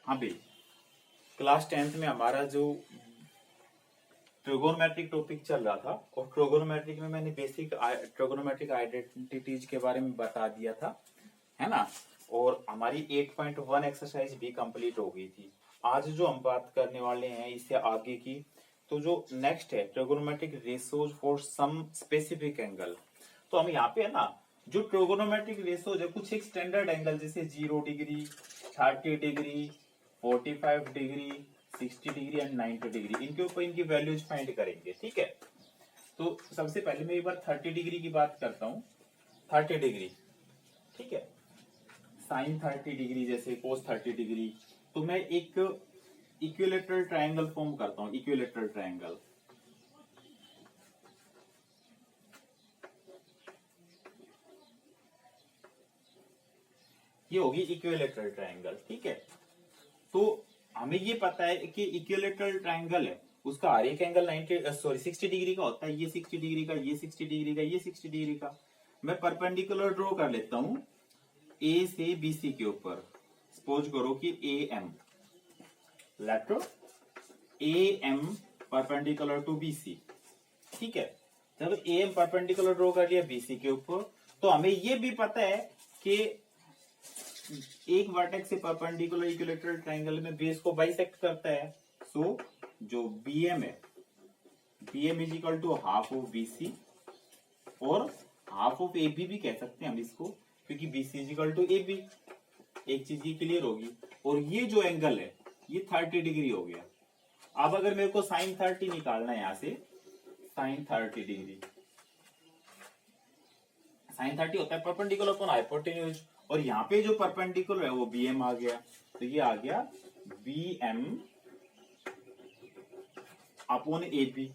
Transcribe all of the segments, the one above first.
हाँ भाई, class 10th में हमारा जो ट्रिगोनोमेट्रिक टॉपिक चल रहा था और ट्रिगोनोमेट्रिक में मैंने बेसिक ट्रिगोनोमेट्रिक आइडेंटिटीज के बारे में बता दिया था, है ना। और हमारी 8.1 एक्सरसाइज भी कंप्लीट हो गई थी। आज जो हम बात करने वाले हैं इससे आगे की, तो जो नेक्स्ट है trigonometric ratios for some specific angle. तो हम यहाँ पे है ना, जो ट्रिगोनोमेट्रिक रेशियोज है कुछ एक स्टैंडर्ड एंगल जैसे 0 degree, 30 degree, 45 degree, 60 degree and 90 degree, इनके ऊपर इनकी वैल्यूज फाइंड करेंगे। ठीक है, तो सबसे पहले मैं एक बार 30 डिग्री की बात करता हूँ। 30 डिग्री, ठीक है, साइन 30 डिग्री जैसे कोस 30 डिग्री। तो मैं एक इक्विलेटरल ट्रायंगल फॉर्म करता हूँ। इक्विलेटरल ट्रायंगल, ये होगी इक्विलेटरल ट्रायंगल। ठीक है, तो हमें ये पता है कि इक्विलेटरल ट्रायंगल है, उसका हर एक एंगल 60 डिग्री का होता है। ये 60 डिग्री का, ये 60 डिग्री का, ये 60 डिग्री का। मैं परपेंडिकुलर ड्रॉ कर लेता हूं ए से बीसी के ऊपर। सपोज करो कि A M, let A M perpendicular to BC. ठीक है, जब ए एम परपेंडिकुलर ड्रॉ कर लिया बीसी के ऊपर, तो हमें ये भी पता है कि एक वर्टेक्स से परपेंडिकुलर इक्विलेटरल ट्रायंगल में बेस को बाइसेक्ट करता है। सो जो बीएम है, BM is equal to half of BC और हाफ ऑफ ए बी भी कह सकते हैं हम इसको, क्योंकि BC is equal to A B. एक चीज ये क्लियर होगी। और ये जो एंगल है ये 30 डिग्री हो गया। अब अगर मेरे को साइन 30 निकालना है, यहां से साइन 30 डिग्री, साइन 30 होता है परपेंडिकुलर अपॉन हाइपोटेन्यूज, और यहाँ पे जो परपेंडिकुलर है वो बीएम आ गया। तो ये आ गया BM upon A B,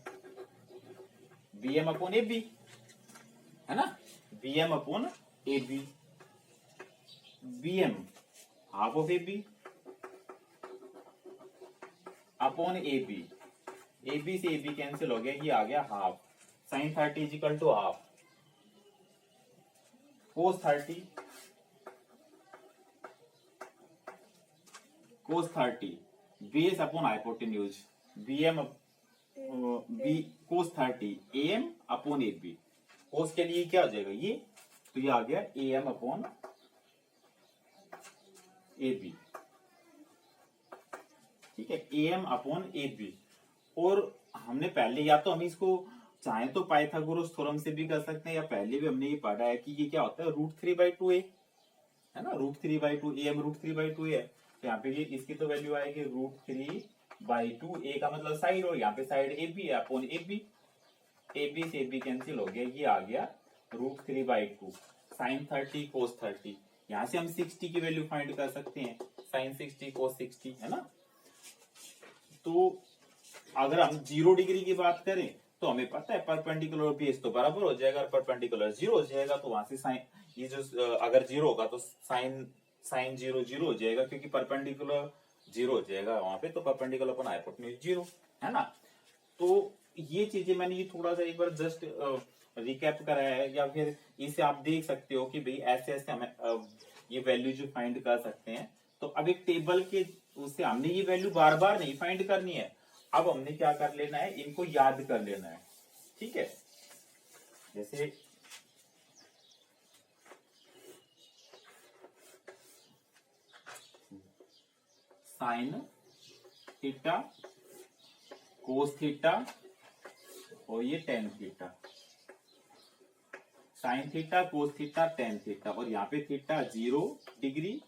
BM upon A B, है ना, BM upon A B. BM half of A B upon A B, A B से ए बी कैंसिल हो गया, ये आ गया half. Sine 30 is equal to half cos 30, cos 30 base upon hypotenuse, BM B cos 30 A M upon A B. Cos के लिए क्या हो जाएगा ये, तो ये आ गया A M upon A B. ठीक है, A M upon A B. और हमने पहले, या तो हम इसको चाहे तो पाइथागोरस थ्योरम से भी कर सकते हैं, या पहले भी हमने ये पढ़ा है कि ये क्या होता है, √3/2a, है ना, √3/2 ए एम √3/2 है। तो यहाँ पे ये इसकी तो वैल्यू आएगी √3/2, ए का मतलब साइड, और यहाँ पे साइड ए बी है upon A B. A B से ए बी कैंसिल हो गया, ये आ गया √3/2 साइन 30 कोस 30। यहाँ से हम 60 की वैल्यू फाइंड कर सकते हैं, साइन 60 कोस 60, है ना। तो अगर हम 0 डिग्री की बात करें तो हमें पता है परपेंडिकुलर बेस तो बराबर हो जाएगा, और परपेंडिकुलर 0 हो जाएगा। तो वहां से साइन, ये जो अगर 0 होगा तो साइन 0 0 हो जाएगा, क्योंकि परपेंडिकुलर 0 हो जाएगा वहां पे, तो परपेंडिकुलर अपॉन हाइपोटेन्यूज 0, है ना। तो ये चीजें मैंने ये थोड़ा सा एक बार जस्ट रिकैप कराया है, या फिर इसे आप देख सकते हो कि भाई ऐसे ऐसे हमें ये वैल्यू जो फाइंड कर सकते हैं। तो अब एक टेबल के उससे हमने ये वैल्यू बार बार नहीं फाइंड करनी है, अब हमने क्या कर लेना है, इनको याद कर लेना है। ठीक है, जैसे साइन थीटा कोस थीटा और ये tan theta, sine theta cos theta tan theta, और यहाँ पे theta 0 degree,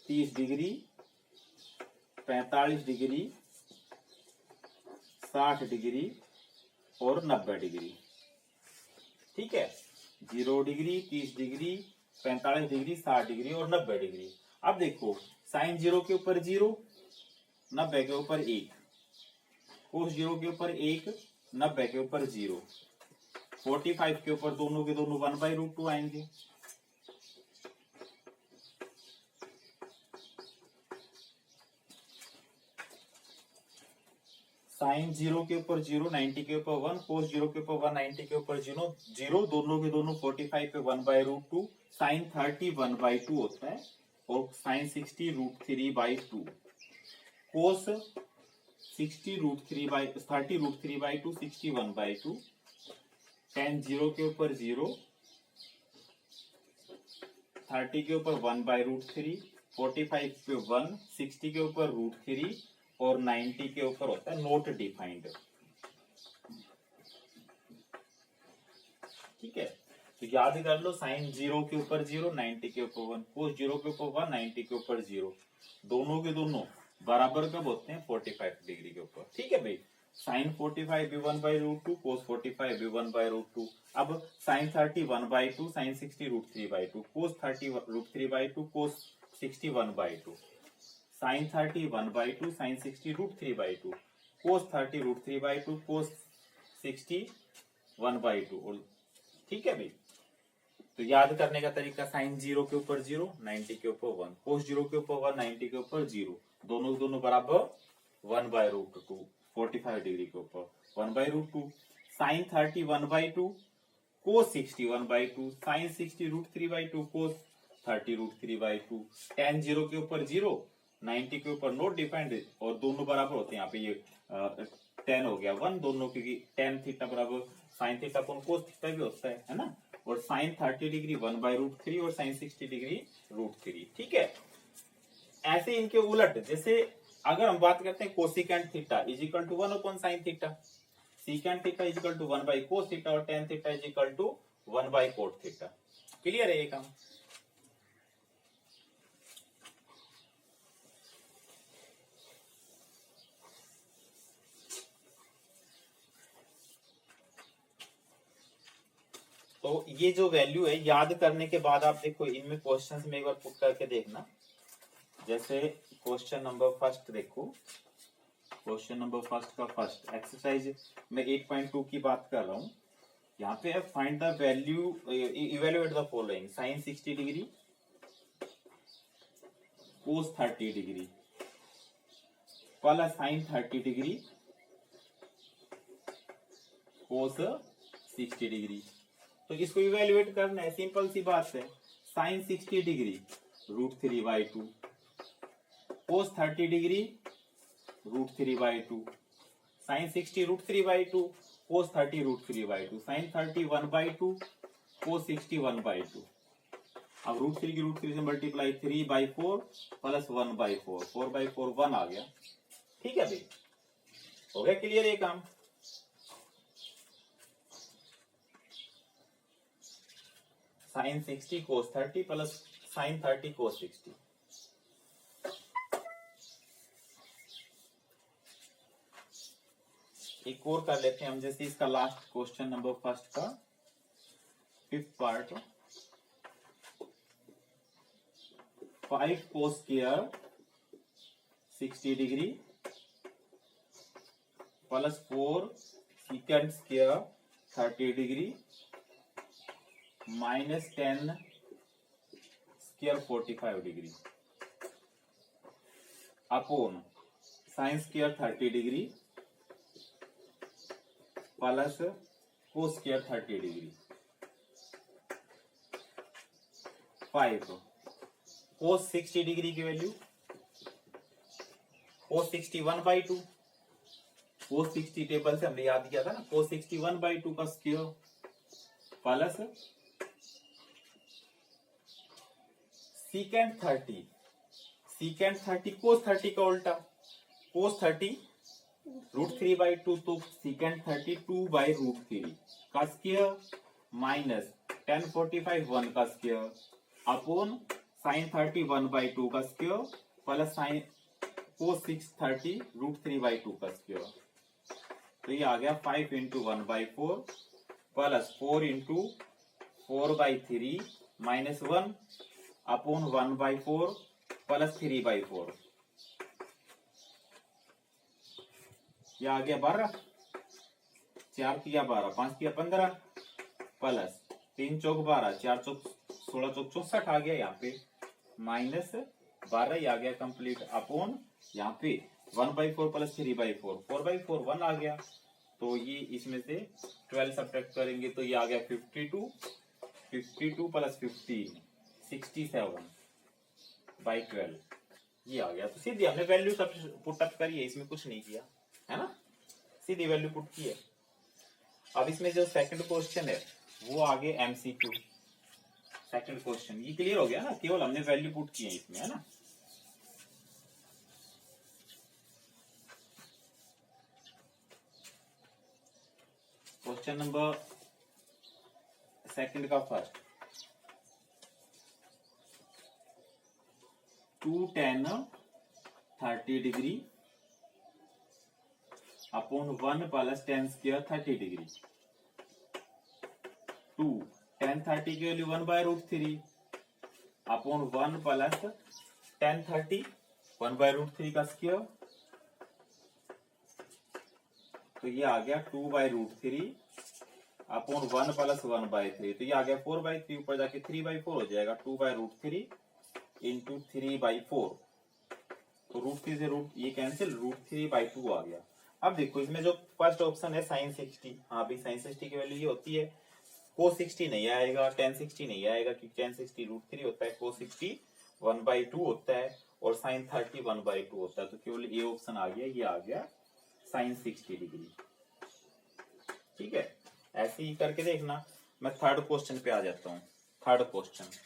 30 degree, 45 degree, 60 degree और 90 डिग्री। ठीक है, 0 डिग्री, 30 डिग्री, 45 डिग्री, 60 डिग्री और 90 डिग्री। अब देखो, साइन 0 के ऊपर 0, 90 के ऊपर 1, कोस 0 के ऊपर 1, 90 के ऊपर 0, 45 के ऊपर दोनों के दोनों 1/√2 आएंगे। साइन 0 के ऊपर 0, 90 के ऊपर 1, कोस 0 के ऊपर 1, 90 के ऊपर 0, दोनों के दोनों 45 पे 1/√2, साइन 30 1/2 होता है, और साइन 60 √3/2। कोस 30√3/2 61/2 tan 0 के ऊपर 0, 30 के ऊपर 1/√3, 45 पे 1, 60 के ऊपर √3 और 90 के ऊपर होता है नोट डिफाइंड। ठीक है, तो याद कर लो साइन 0 के ऊपर 0, 90 के ऊपर 1, कोस 0 के ऊपर 1, 90 के ऊपर 0, दोनों के दोनों बराबर कब होते हैं 45 डिग्री के ऊपर। ठीक है भाई, साइन 45 भी 1/√2, कोस 45 भी 1/√2। अब साइन 30 1/2, साइन 60 √3/2, कोस 30 √3/2, कोस 60 1/2, साइन 30 1/2, साइन 60 √3/2, कोस 30 √3/2, कोस 60 1/2। ठीक है भाई, तो याद करने का तरीका साइन 0 के ऊपर 0, 90 के ऊपर 1, कोस 0 के ऊपर 1, 90 के ऊपर 0, दोनों दोनों बराबर 1/√2, 45 डिग्री के ऊपर 1/√2, sign 30 1/2, cos 60 1/2, sign 60 √3/2, cos 30 √3/2, tan 0 के ऊपर 0, 90 के ऊपर नोट डिफाइंड और दोनों बराबर होते हैं। यहाँ पे ये tan हो गया 1, दोनों क्योंकि tan थीटा बराबर sine theta upon cos theta भी होता है ना। और साइन 30 डिग्री 1/√3 और साइन 60 डिग्री √3। ठीक है, ऐसे इनके उलट, जैसे अगर हम बात करते हैं cosecant theta is equal to 1 upon sine theta, secant theta is equal to 1/कोस थीटा और tan theta is equal to 1/कोट थीटा। क्लियर है ये काम? तो ये जो वैल्यू है याद करने के बाद आप देखो इनमें क्वेश्चंस में एक बार पुट करके देखना। जैसे क्वेश्चन नंबर फर्स्ट देखो, क्वेश्चन नंबर फर्स्ट का फर्स्ट एक्सरसाइज में 8.2 की बात कर रहा हूं। यहाँ पे find the value, evaluate the following, sine 60 degree, cos 30 degree plus sine 30 degree, cos 60 degree. तो इसको इवेल्युएट करना है, सिंपल सी बात है। Sine 60 degree √3/2, cos 30 degree √3/2, sine 60 √3/2, cos 30 √3/2, sine 30 1/2, cos 60 1/2। अब √3 की √3 से मल्टीप्लाई 3/4 प्लस 1/4, 4/4 1 आ गया। ठीक है भाई, हो गया क्लियर ये काम? साइन 60 कोस 30 प्लस साइन 30 कोस 60। एक और कर लेते हैं हम, जैसे इसका लास्ट क्वेश्चन नंबर फर्स्ट का fifth part, 5 cos square 60 degree plus 4 second square 30 degree minus 10 square 45 degree upon sine square 30 degree plus cos square 30 degree 5 कोस 60 डिग्री की वैल्यू, कोस 60 1/2, कोस 60 टेबल से हमने याद किया था ना, कोस 60 1/2 का square plus secant 30, secant 30 cos 30 का उल्टा, कोस 30 √3/2, तो सीकेंट 30 2/√3 का स्क्वायर माइनस 10 45 1 का स्क्वायर अपॉन साइन 30 1/2 का स्क्वायर प्लस साइन कोस 30 √3/2 का स्क्वायर। तो ये आ गया 5 × 1/4 प्लस 4 × 4/3 माइनस 1 अपॉन 1/4 प्लस 3/4। ये आ गया 12, 4 किया 12, 5 किया 15 प्लस 3 चौक 12, 4 चौक 16 चौक 64 आ गया यहाँ पे, माइनस 12 ही आ गया कंप्लीट अपॉन यहाँ पे 1/4 प्लस 3/4, 4/4 1 आ गया। तो ये इसमें से 12 सब्ट्रैक्ट करेंगे तो ये आ गया 52, 52 प्लस 15 67/12। ये आ गया। तो सीधी हमने वैल्यू सब पुट अप करी है, इसमें कुछ नहीं किया है ना, सीधी वैल्यू पुट की है। अब इसमें जो सेकंड क्वेश्चन है वो आगे एमसीक्यू। सेकंड क्वेश्चन ये क्लियर हो गया ना, केवल हमने वैल्यू पुट की है इसमें, है ना। क्वेश्चन नंबर सेकंड का first, 2 tan 30 degree upon 1 plus tan square 30 degree. 2 tan 30 की वैल्यू 1/√3 अपॉन 1 प्लस tan 30 1/√3 का स्क्वायर, तो ये आ गया 2/√3 अपॉन 1 प्लस 1/3, तो ये आ गया 4/3, ऊपर जाके 3/4 हो जाएगा। 2/√3 इंटू 3/4, तो √3 से रूट ये कैंसिल, √3/2 आ गया। अब देखो इसमें जो फर्स्ट ऑप्शन है sin 60, हाँ भाई sin 60 की वैल्यू ये होती है, cos 60 नहीं आएगा, tan 60 नहीं आएगा, क्योंकि tan 60 √3 होता है, cos 60 1/2 होता है, और sin 30 1/2 होता है, तो केवल ये ऑप्शन आ गया, ये आ गया sin 60 डिग्री। ठीक है, ऐसे ही करके देखना। मैं थर्ड क्वेश्चन पे आ जाता हूँ। थर्ड क्वेश्चन,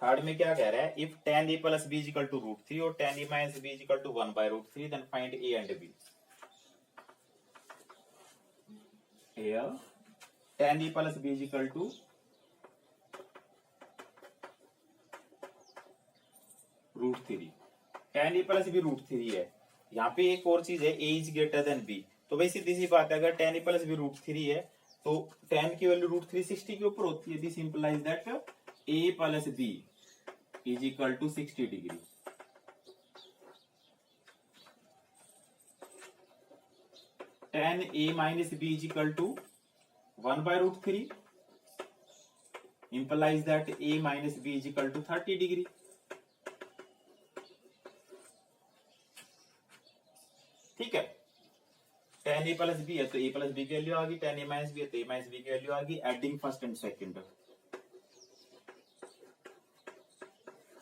थर्ड में क्या कह रहा है, if tan a plus B equal to √3 और tan a minus B equal to 1/√3 then find a and b। here tan a plus B equal to √3, tan a plus B √3 है। यहाँ पे एक और चीज है, a is greater than b, तो भाई सीधी सी बात है, अगर tan a प्लस बी √3 है तो tan की वैल्यू √3 60 के ऊपर होती है। This implies that a plus b is equal to 60 degree. tan a minus b is equal to 1/√3 implies that a minus b is equal to 30 degree. ठीक है, tan a plus b है तो a plus b की value आ गई, tan a minus b है तो a minus b की वैल्यू आ गई। Adding first and second,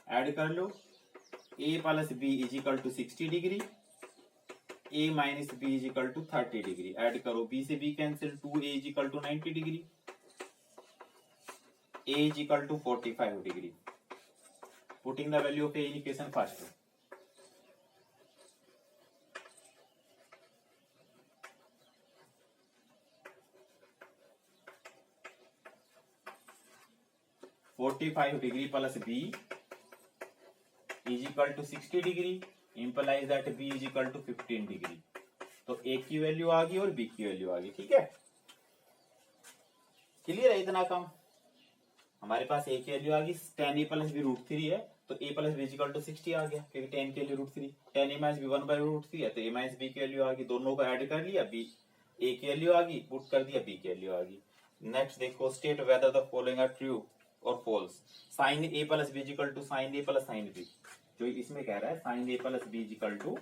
add कर लो, a plus b is equal to 60 degree, a minus b is equal to 30 degree. Add करो, b से b cancel, 2a is equal to 90 degree, a is equal to 45 degree. Putting the value of a in equation first, degree plus b is equal to 60 degree implies that b is equal to 15 degree. तो a की value आ गई और b की value आ गई। ठीक है, क्लियर है इतना काम। हमारे पास a की वैल्यू आ गई, tan a प्लस बी √3 है तो a plus B is equal to 60 आ गया, क्योंकि tan की value √3, tan a minus B 1/√3 है तो a माइनस b की वैल्यू आ गई। दोनों को ऐड कर लिया, b a की वैल्यू आ गई, पुट कर दिया, b की वैल्यू आ गई। नेक्स्ट देखो, state whether the following are true और false. Sine a plus B is equal to sine a plus sine b, जो इसमें कह रहा है sine a plus B is equal to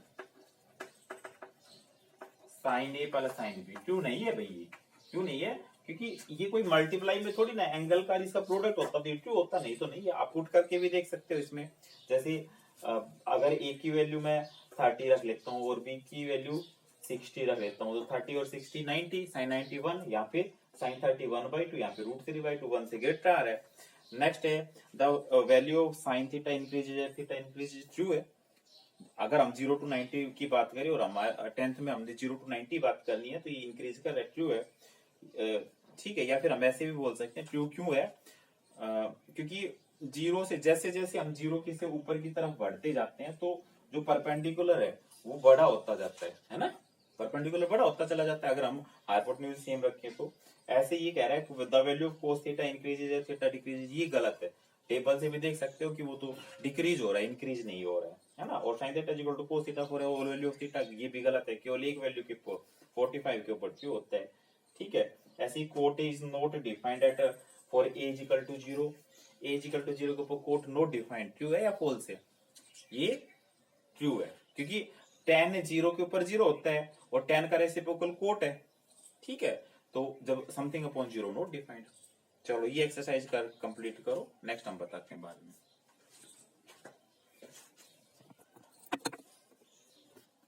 sine a plus sine b, true नहीं है भाई। ये क्यों नहीं है, क्योंकि ये कोई मल्टीप्लाई में थोड़ी ना एंगल का इसका प्रोडक्ट होता, तो ट्रू होता, नहीं तो नहीं है। आप पुट करके भी देख सकते हो इसमें। जैसे अगर a की वैल्यू मैं 30 रख लेता हूँ और b की वैल्यू 60 रख लेता हूँ, तो 30 और 60 90, साइन 91 या फिर साइन 30 1/2, यहाँ पे √3/2, 1 से ग्रेटर आ रहा है। नेक्स्ट है the value of sine theta increases, true है। अगर हम 0 to 90 की बात करें और हमारे 10th में हमने 0 to 90 बात करनी है, तो ये इंक्रीज का ट्रू है। ठीक है, या फिर हम ऐसे भी बोल सकते हैं ट्रू क्यों है, क्योंकि जीरो से जैसे जैसे हम जीरो की से ऊपर की तरफ बढ़ते जाते हैं तो जो परपेंडिकुलर है वो बड़ा होता जाता है ना, परपेंडिकुलर बड़ा होता चला जाता है। अगर हम हाइपोटेन्यूज सेम रखें तो ऐसे ये कह रहा है the value of cos theta increases theta decreases, ये गलत है। टेबल से भी देख सकते हो कि वो तो डिक्रीज हो रहा है, इंक्रीज नहीं हो रहा है ना। और sine theta equal to cos theta for all value of theta, ये भी गलत है, केवल एक वैल्यू के 45 के ऊपर ट्रू होता है। ठीक है, ऐसे ही cot is not defined at for A is equal to 0, A is equal to 0 के ऊपर कोट नॉट डिफाइंड, ट्रू है या फॉल्स है? ये ट्रू है, क्योंकि tan 0 के ऊपर 0 होता है और tan का रेसिप्रोकल कोट है। ठीक है, तो जब समथिंग अपॉन 0 नॉट डिफाइंड, चलो ये एक्सरसाइज कर कंप्लीट करो, नेक्स्ट हम बताते हैं बाद में।